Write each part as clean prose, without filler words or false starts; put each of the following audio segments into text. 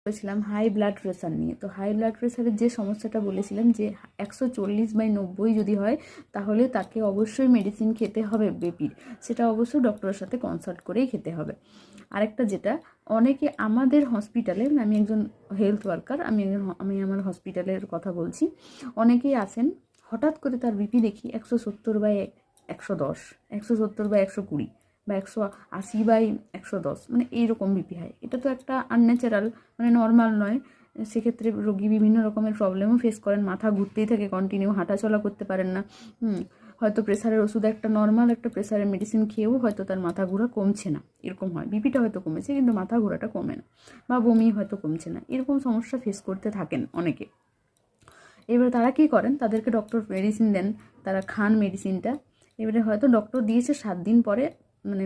বলেছিলাম high blood pressure নিয়ে। তো হাই ব্লাড প্রেশারের যে সমস্যাটা বলেছিলাম যে 140/90 যদি হয় তাহলে তাকে অবশ্যই মেডিসিন খেতে হবে বিপির, সেটা অবশ্যই ডক্টরের সাথে কনসাল্ট করেই খেতে হবে। আরেকটা যেটা অনেকে আমাদের হসপিটালে, আমি একজন হেলথ ওয়ার্কার, আমি আমার হসপিটালের কথা বলছি, অনেকেই আসেন হঠাৎ করে তার বিপি দেখি 170/110, 170/120 বা 180/110, মানে এইরকম বিপি হয়। এটা তো একটা আনন্যাচারাল, মানে নর্মাল নয়। সেক্ষেত্রে রোগী বিভিন্ন রকমের প্রবলেমও ফেস করেন, মাথা ঘুরতেই থাকে কন্টিনিউ, হাঁটাচলা করতে পারেন না। হয়তো প্রেশারের ওষুধ একটা নর্মাল একটা প্রেশারের মেডিসিন খেয়েও হয়তো তার মাথা ঘোরা কমছে না, এরকম হয়। বিপিটা হয়তো কমেছে কিন্তু মাথা ঘোরাটা কমে না, বা বমি হয়তো কমছে না, এরকম সমস্যা ফেস করতে থাকেন অনেকে। এবারে তারা কী করেন, তাদেরকে ডক্টর মেডিসিন দেন, তারা খান মেডিসিনটা। এবারে হয়তো ডক্টর দিয়েছে 7 দিন পরে, মানে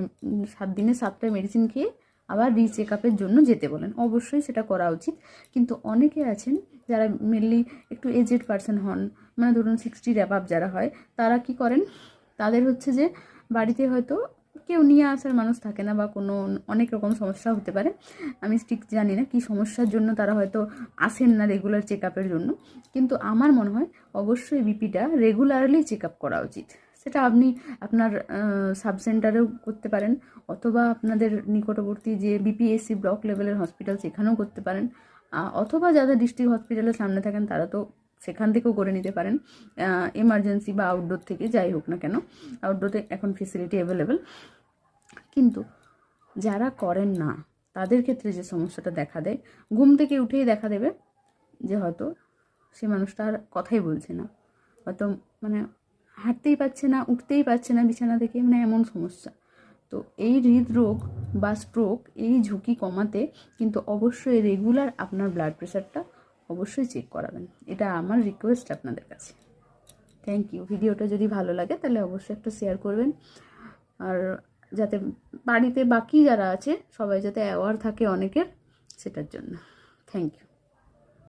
7 দিনে 7টা মেডিসিন খেয়ে আবার রিচেক আপের জন্য যেতে বলেন। অবশ্যই সেটা করা উচিত। কিন্তু অনেকে আছেন যারা মেনলি একটু এজেড পার্সন হন, মানে ধরুন 60 অ্যাবাভ যারা হয়, তারা কি করেন, তাদের হচ্ছে যে বাড়িতে হয়তো কেউ নিয়ে আসার মানুষ থাকে না, বা কোনো অনেক রকম সমস্যা হতে পারে। আমি ঠিক জানি না কী সমস্যার জন্য তারা হয়তো আসেন না রেগুলার চেক আপের জন্য। কিন্তু আমার মনে হয় অবশ্যই বিপিটা রেগুলারলি চেক আপ করা উচিত। সেটা আপনি আপনার সাব সেন্টারেও করতে পারেন, অথবা আপনাদের নিকটবর্তী যে বিপিএসসি ব্লক লেভেলের হসপিটাল সেখানেও করতে পারেন, অথবা যাদের ডিস্ট্রিক্ট হসপিটালের সামনে থাকেন তারা তো সেখান থেকেও করে নিতে পারেন, এমার্জেন্সি বা আউটডোর থেকে, যাই হোক না কেন। আউটডোরে এখন ফেসিলিটি অ্যাভেলেবেল। কিন্তু যারা করেন না তাদের ক্ষেত্রে যে সমস্যাটা দেখা দেয়, ঘুম থেকে উঠেই দেখা দেবে যে হয়তো সে মানুষটা আর কথাই বলছে না, হয়তো মানে হাঁটতেই পারছে না, উঠতেই পারছে না বিছানা থেকে, মানে এমন সমস্যা। তো এই হৃদরোগ বা স্ট্রোক, এই ঝুঁকি কমাতে কিন্তু অবশ্যই রেগুলার আপনার ব্লাড প্রেশারটা অবশ্যই চেক করাবেন। এটা আমার রিকোয়েস্ট আপনাদের কাছে। Thank you. ভিডিওটা যদি ভালো লাগে তাহলে অবশ্যই একটা শেয়ার করবেন, আর যাতে বাড়িতে বাকি যারা আছে সবাই যাতে অ্যাওয়ার থাকে অনেকের, সেটার জন্য। Thank you.